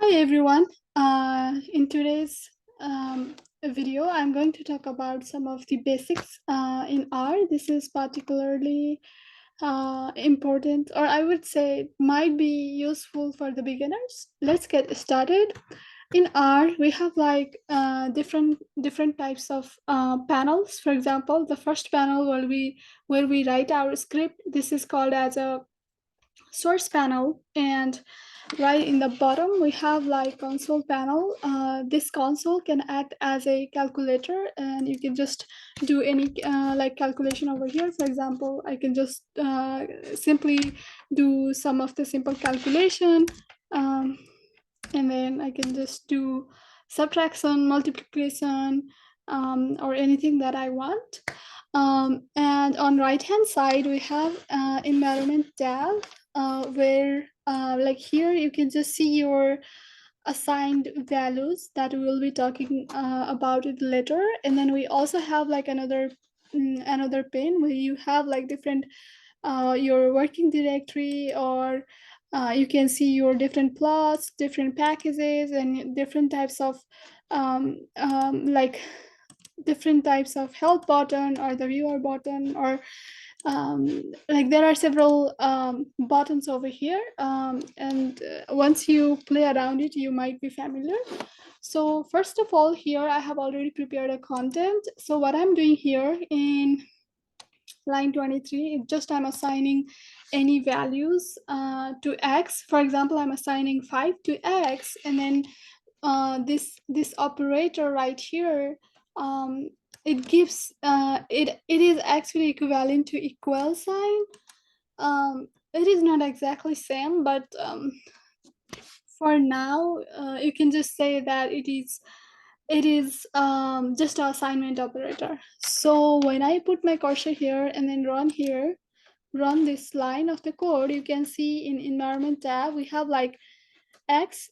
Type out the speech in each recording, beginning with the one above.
Hi everyone. In today's video, I'm going to talk about some of the basics in R. This is particularly important, or I would say might be useful for the beginners. Let's get started. In R, we have like different types of panels. For example, the first panel where we write our script. This is called as a source panel, and right in the bottom we have like console panel. This console can act as a calculator, and you can just do any like calculation over here. For example, I can just simply do some of the simple calculation, um, and then I can just do subtraction, multiplication, or anything that I want. And on right hand side we have environment tab, where like here you can just see your assigned values that we will be talking about it later. And then we also have like another pane where you have like different your working directory, or you can see your different plots, different packages, and different types of like different types of help button or the viewer button, or like there are several buttons over here, and once you play around it you might be familiar. So first of all, here I have already prepared a content. So what I'm doing here in line 23, it just I'm assigning any values to x. For example, I'm assigning 5 to x, and then this operator right here, um, it gives it is actually equivalent to equal sign. It is not exactly same, but for now you can just say that it is just an assignment operator. So when I put my cursor here and then run this line of the code, you can see in environment tab we have like x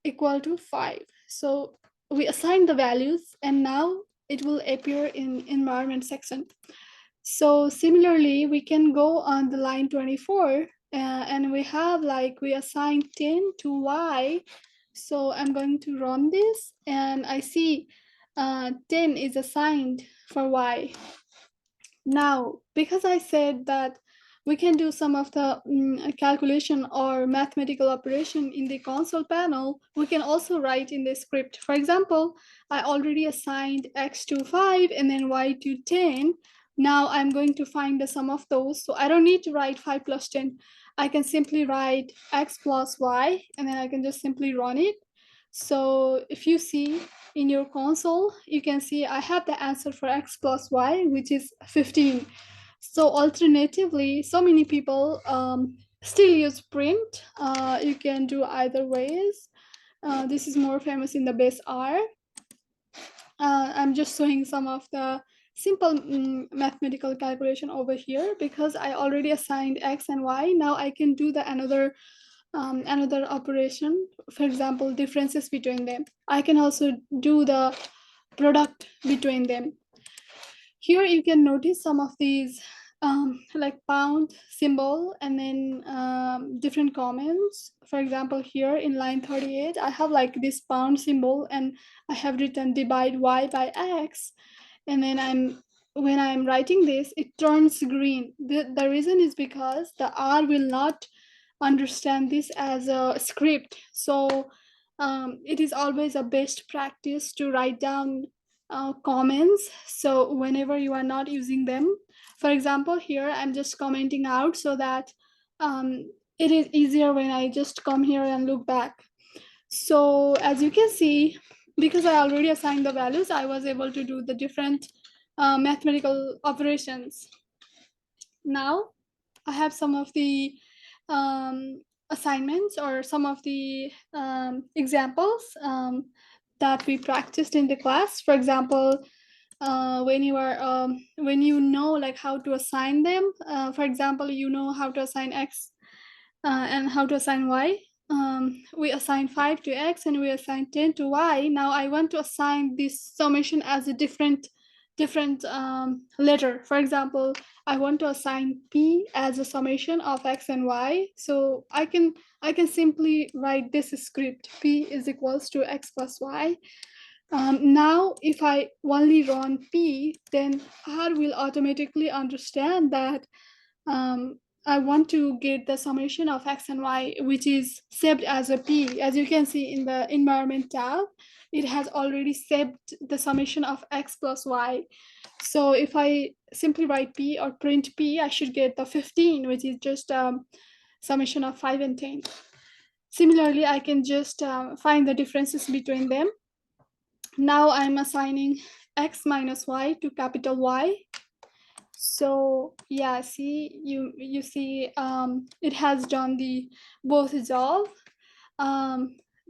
equal to 5. So we assign the values, and now it will appear in environment section. So similarly, we can go on the line 24, and we have like we assign 10 to y. So I'm going to run this, and I see 10 is assigned for y. Now, because I said that we can do some of the calculation or mathematical operation in the console panel, we can also write in the script. For example, I already assigned x to 5 and then y to 10. Now I'm going to find the sum of those. So I don't need to write 5 plus 10. I can simply write x plus y, and then I can just simply run it. So if you see in your console, you can see I have the answer for x plus y, which is 15. So alternatively, so many people still use print. You can do either ways. This is more famous in the base R. I'm just showing some of the simple mathematical calculation over here because I already assigned x and y. Now I can do the another operation. For example, differences between them. I can also do the product between them. Here you can notice some of these like pound symbol, and then different comments. For example, here in line 38 I have like this pound symbol, and I have written divide y by x, and then when I'm writing this it turns green. The reason is because the R will not understand this as a script. So it is always a best practice to write down comments, so whenever you are not using them. For example, here I'm just commenting out so that it is easier when I just come here and look back. So as you can see, because I already assigned the values, I was able to do the different mathematical operations. Now I have some of the um, assignments, or some of the examples that we practiced in the class. For example, when you know like how to assign them. For example, you know how to assign x and how to assign y. We assign 5 to x and we assign 10 to y. Now I want to assign this summation as a different different letter. For example, I want to assign p as a summation of x and y, so I can simply write this script: p is equals to x plus y. Now if I only run p, then R will automatically understand that I want to get the summation of x and y, which is saved as a p. As you can see in the environment tab, it has already saved the summation of x plus y. So if I simply write p or print p, I should get the 15, which is just summation of 5 and 10. Similarly, I can just find the differences between them. Now I'm assigning x minus y to capital Y. So yeah, see, you see it has done the both job.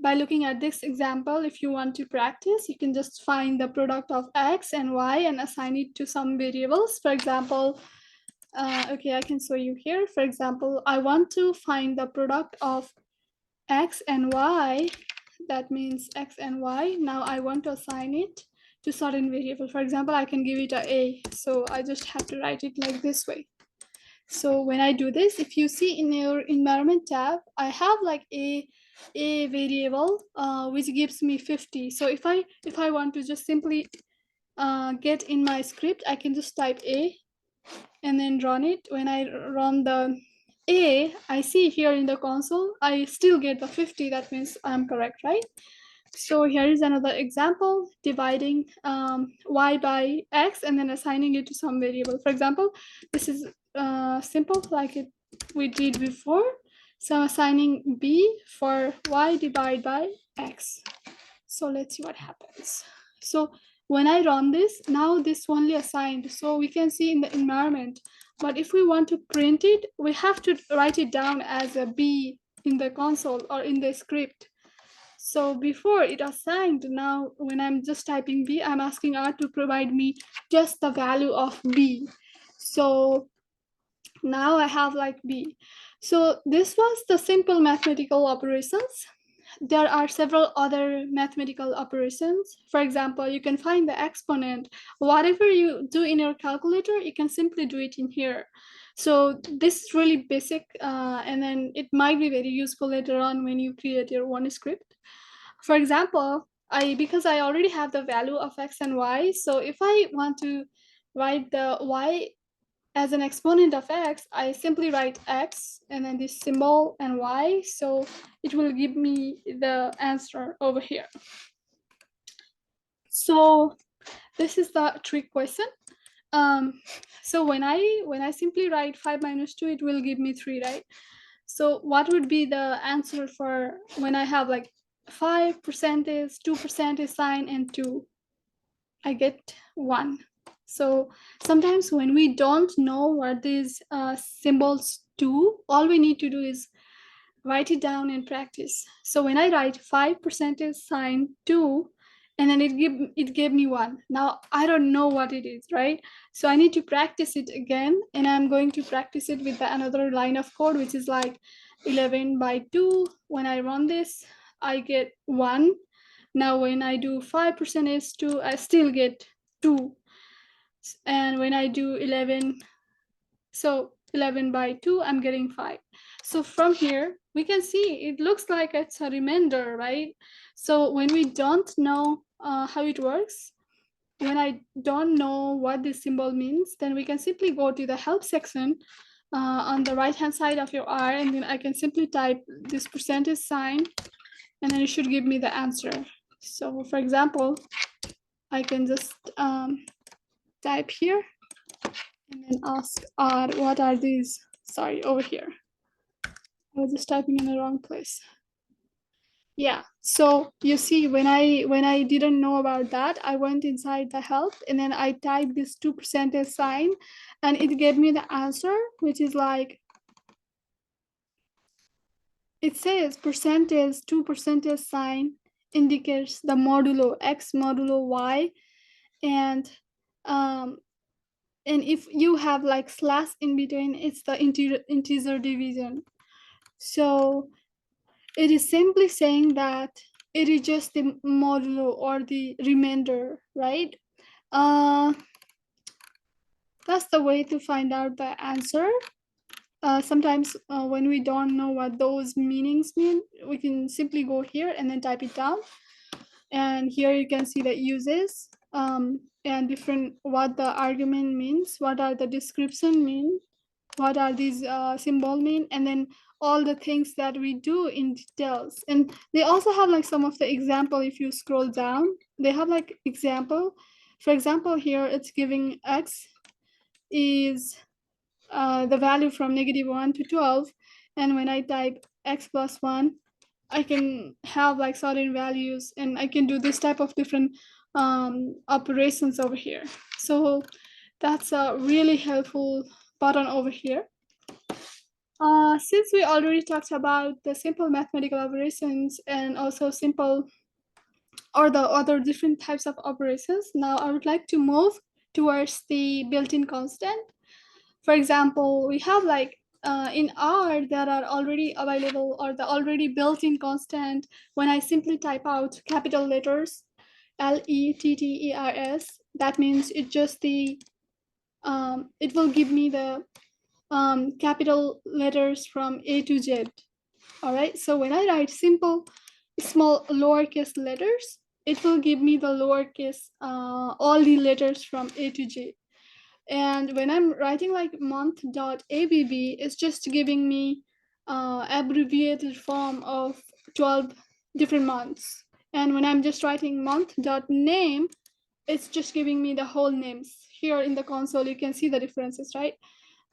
By looking at this example, if you want to practice, you can just find the product of x and y and assign it to some variables. For example, okay, I can show you here. For example, I want to find the product of x and y. That means x and y. Now I want to assign it to certain variable. For example, I can give it a, so I just have to write it like this way. So when I do this, if you see in your environment tab, I have like a variable which gives me 50. So if I want to just simply get in my script, I can just type a and then run it. When I run the a, I see here in the console, I still get the 50. That means I'm correct, right? So here is another example, dividing y by x and then assigning it to some variable. For example, this is simple like we did before. So I'm assigning b for y divided by x. So let's see what happens. So when I run this, now this only assigned, so we can see in the environment. But if we want to print it, we have to write it down as a b in the console or in the script. So before it assigned, now when I'm just typing b, I'm asking R to provide me just the value of b. So now I have like b. So this was the simple mathematical operations. There are several other mathematical operations. For example, you can find the exponent. Whatever you do in your calculator, you can simply do it in here. So this is really basic, and then it might be very useful later on when you create your own script. For example, because I already have the value of x and y, so if I want to write the y as an exponent of x, I simply write x and then this symbol and y, so it will give me the answer over here. So this is the trick question. So when I simply write 5 minus 2, it will give me 3, right? So what would be the answer for when I have like 5% is 2% is sign and 2? I get 1. So sometimes when we don't know what these symbols do, all we need to do is write it down and practice. So when I write 5% is sign 2, and then it gave me 1. Now I don't know what it is, right? So I need to practice it again, and I'm going to practice it with another line of code, which is like 11 by 2. When I run this, I get 1. Now when I do 5% is 2, I still get 2. And when I do 11, so 11 by 2, I'm getting 5. So from here, we can see it looks like it's a remainder, right? So when we don't know how it works, when I don't know what this symbol means, then we can simply go to the help section on the right hand side of your R, and then I can simply type this percentage sign, and then it should give me the answer. So for example, I can just type here and then ask R, what are these? Sorry, over here. I was just typing in the wrong place. Yeah, so you see, when I didn't know about that, I went inside the help and then I typed this 2% sign, and it gave me the answer, which is like, it says percentage 2% sign indicates the modulo x modulo y, and if you have like slash in between, it's the integer division. So it is simply saying that it is just the modulo or the remainder, right? that's the way to find out the answer. Sometimes when we don't know what those meanings mean, we can simply go here and then type it down. And here you can see the uses, and different what the argument means, what are the description mean, what are these symbol mean, and then all the things that we do in details. And they also have like some of the example. If you scroll down, they have like example. For example, here it's giving x is the value from -1 to 12, and when I type x plus 1, I can have like certain values, and I can do this type of different operations over here. So that's a really helpful button over here. Since we already talked about the simple mathematical operations and also simple or the other different types of operations, now I would like to move towards the built-in constant. For example, we have like in R that are already available or the already built-in constant. When I simply type out capital letters LETTERS, that means it just the it will give me the capital letters from A to Z. All right. So when I write simple, small lowercase letters, it will give me the lowercase all the letters from A to J. And when I'm writing like month.abb, it's just giving me abbreviated form of 12 different months. And when I'm just writing month.name, it's just giving me the whole names. Here in the console, you can see the differences, right?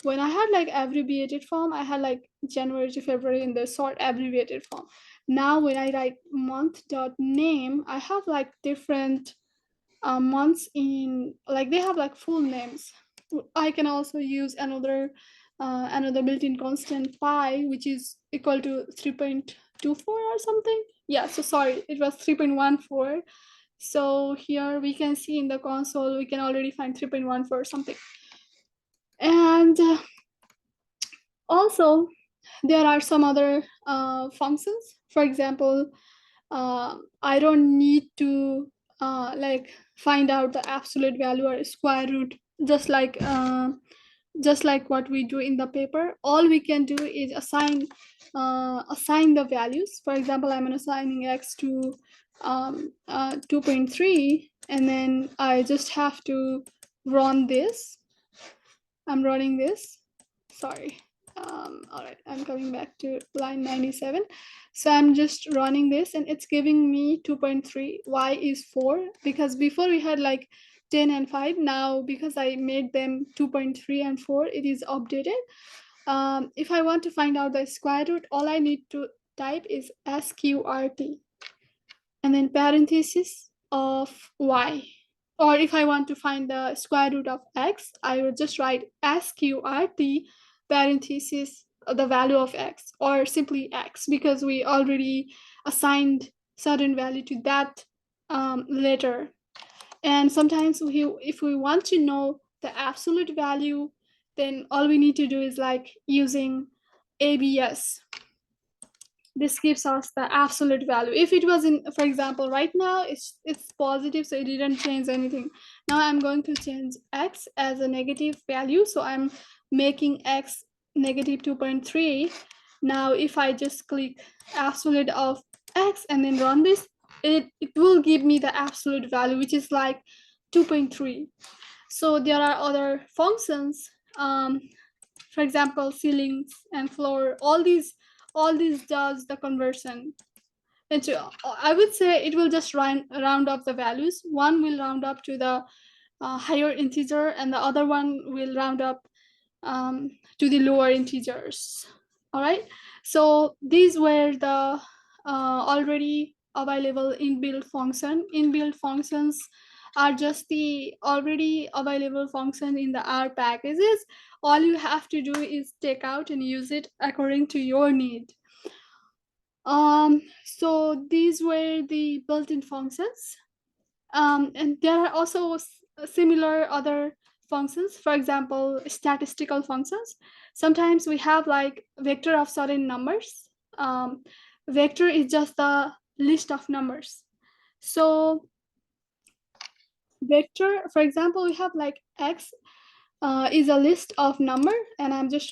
When I had like abbreviated form, I had like January to February in the short abbreviated form. Now when I write month.name, I have like different months in, like they have like full names. I can also use another built-in constant pi, which is equal to 3.24 or something. Yeah, so sorry, it was 3.14. So here we can see in the console, we can already find 3.14 or something. And also, there are some other functions. For example, I don't need to like find out the absolute value or square root, just like what we do in the paper. All we can do is assign the values. For example, I'm assigning x to 2.3, and then I just have to run this. I'm running this. Sorry. All right, I'm coming back to line 97. So I'm just running this, and it's giving me 2.3. Y is 4, because before we had like 10 and 5. Now, because I made them 2.3 and 4, it is updated. If I want to find out the square root, all I need to type is sqrt, and then parenthesis of y. Or if I want to find the square root of x, I would just write sqrt parenthesis the value of x, or simply x, because we already assigned certain value to that letter. And sometimes if we want to know the absolute value, then all we need to do is like using ABS. This gives us the absolute value. If it was in, for example, right now it's positive, so it didn't change anything. Now I'm going to change x as a negative value, so I'm making x negative 2.3. Now if I just click absolute of x and then run this, it will give me the absolute value, which is like 2.3. So there are other functions, for example, ceilings and floor. All these does the conversion. And so I would say it will just round up the values. One will round up to the higher integer, and the other one will round up to the lower integers. All right. So these were the already available inbuilt function. Inbuilt functions are just the already available function in the R packages. All you have to do is take out and use it according to your need. So these were the built-in functions. And there are also similar other functions. For example, statistical functions. Sometimes we have like vector of certain numbers. Vector is just the list of numbers. So vector, for example, we have like x is a list of number, and I'm just